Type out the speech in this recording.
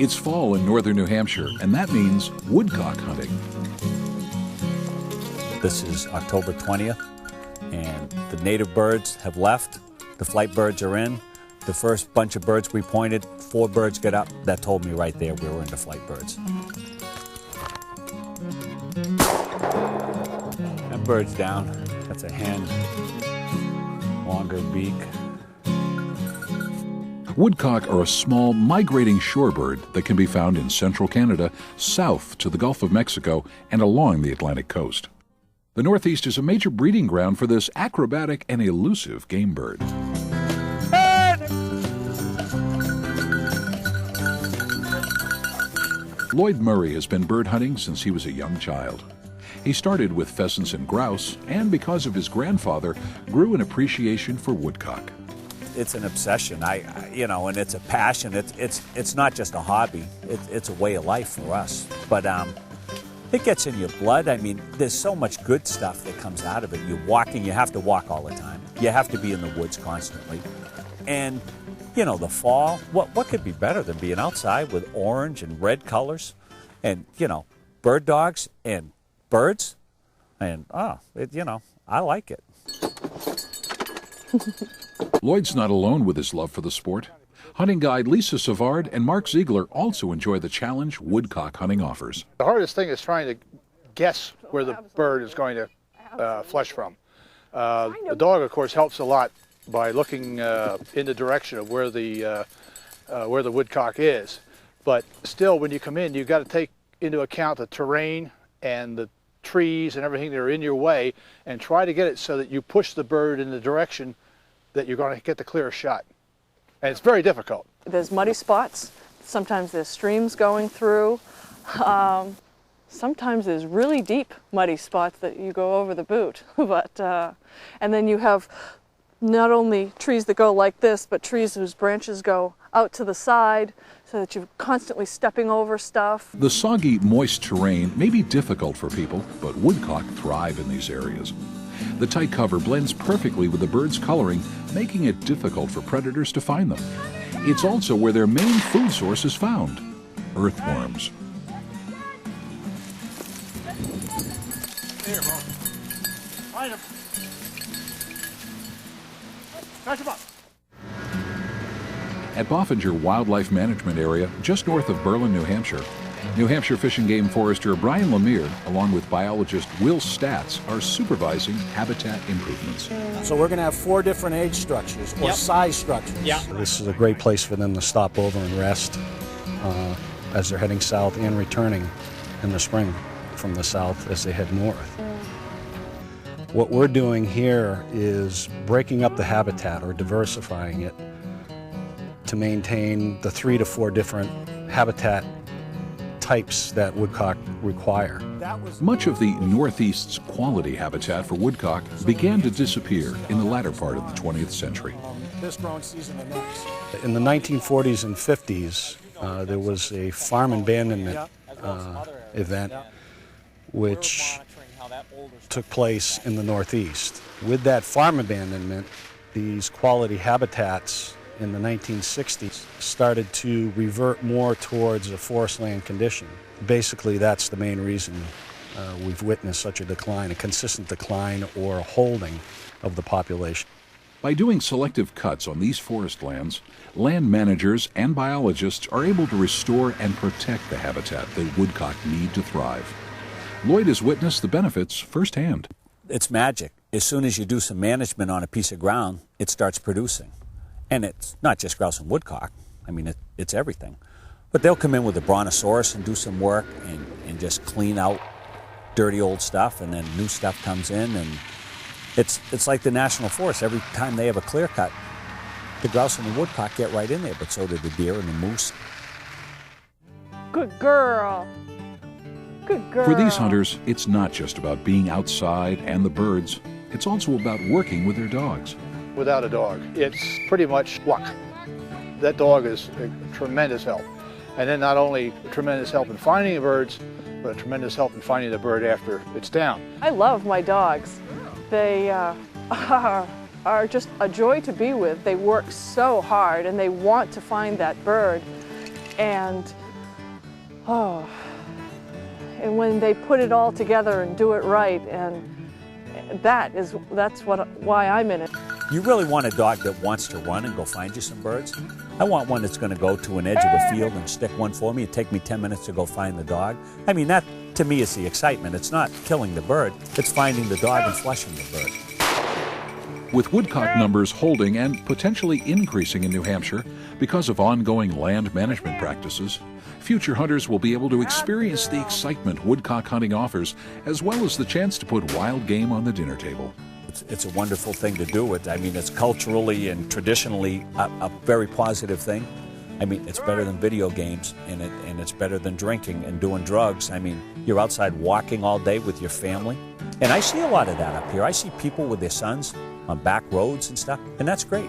It's fall in northern New Hampshire, and that means woodcock hunting. This is October 20th, and the native birds have left. The flight birds are in. The first bunch of birds we pointed, 4 birds got up. That told me right there we were into flight birds. That bird's down. That's a hen. Longer beak. Woodcock are a small, migrating shorebird that can be found in central Canada, south to the Gulf of Mexico, and along the Atlantic coast. The Northeast is a major breeding ground for this acrobatic and elusive game bird. Lloyd Murray has been bird hunting since he was a young child. He started with pheasants and grouse, and because of his grandfather, grew an appreciation for woodcock. It's an obsession, and it's a passion. It's not just a hobby. It's a way of life for us. But it gets in your blood. I mean, there's so much good stuff that comes out of it. You're walking. You have to walk all the time. You have to be in the woods constantly. And the fall. What could be better than being outside with orange and red colors, and bird dogs and birds, and I like it. Lloyd's not alone with his love for the sport. Hunting guide Lisa Savard and Mark Ziegler also enjoy the challenge woodcock hunting offers. The hardest thing is trying to guess where the bird is going to flush from. The dog, of course, helps a lot by looking in the direction of where the woodcock is. But still, when you come in, you've got to take into account the terrain and the trees and everything that are in your way, and try to get it so that you push the bird in the direction that you're going to get the clearest shot. And it's very difficult. There's muddy spots. Sometimes there's streams going through. Sometimes there's really deep muddy spots that you go over the boot. And then you have not only trees that go like this, but trees whose branches go out to the side, so that you're constantly stepping over stuff. The soggy, moist terrain may be difficult for people, but woodcock thrive in these areas. The tight cover blends perfectly with the bird's coloring, making it difficult for predators to find them. It's also where their main food source is found, earthworms. Here, Mom. Find him. Catch him up. At Boffinger Wildlife Management Area, just north of Berlin, New Hampshire, New Hampshire Fish and Game Forester Brian Lemire, along with biologist Will Statz, are supervising habitat improvements. So we're going to have 4 different age structures, or size structures. Yep. This is a great place for them to stop over and rest as they're heading south and returning in the spring from the south as they head north. What we're doing here is breaking up the habitat or diversifying it to maintain the 3 to 4 different habitat types that woodcock require. Much of the Northeast's quality habitat for woodcock began to disappear in the latter part of the 20th century. This growing season and next. In the 1940s and 50s, there was a farm abandonment event which took place in the Northeast. With that farm abandonment, these quality habitats in the 1960s started to revert more towards a forest land condition. Basically, that's the main reason we've witnessed such a decline, a consistent decline or a holding of the population. By doing selective cuts on these forest lands, land managers and biologists are able to restore and protect the habitat that woodcock need to thrive. Lloyd has witnessed the benefits firsthand. It's magic. As soon as you do some management on a piece of ground, it starts producing. And it's not just grouse and woodcock. I mean, it's everything. But they'll come in with a brontosaurus and do some work and just clean out dirty old stuff, and then new stuff comes in, and it's like the National Forest. Every time they have a clear cut, the grouse and the woodcock get right in there, but so do the deer and the moose. Good girl. Good girl. For these hunters, it's not just about being outside and the birds. It's also about working with their dogs. Without a dog, it's pretty much luck. That dog is a tremendous help. And then not only a tremendous help in finding the birds, but a tremendous help in finding the bird after it's down. I love my dogs. They are just a joy to be with. They work so hard and they want to find that bird. And Oh, and when they put it all together and do it right, and that's why I'm in it. You really want a dog that wants to run and go find you some birds. I want one that's going to go to an edge of a field and stick one for me. It'd take me 10 minutes to go find the dog. I mean, that to me is the excitement. It's not killing the bird, it's finding the dog and flushing the bird. With woodcock numbers holding and potentially increasing in New Hampshire because of ongoing land management practices, future hunters will be able to experience the excitement woodcock hunting offers, as well as the chance to put wild game on the dinner table. It's a wonderful thing to do. I mean, it's culturally and traditionally a very positive thing. I mean, it's better than video games, and it's better than drinking and doing drugs. I mean, you're outside walking all day with your family. And I see a lot of that up here. I see people with their sons on back roads and stuff, and that's great.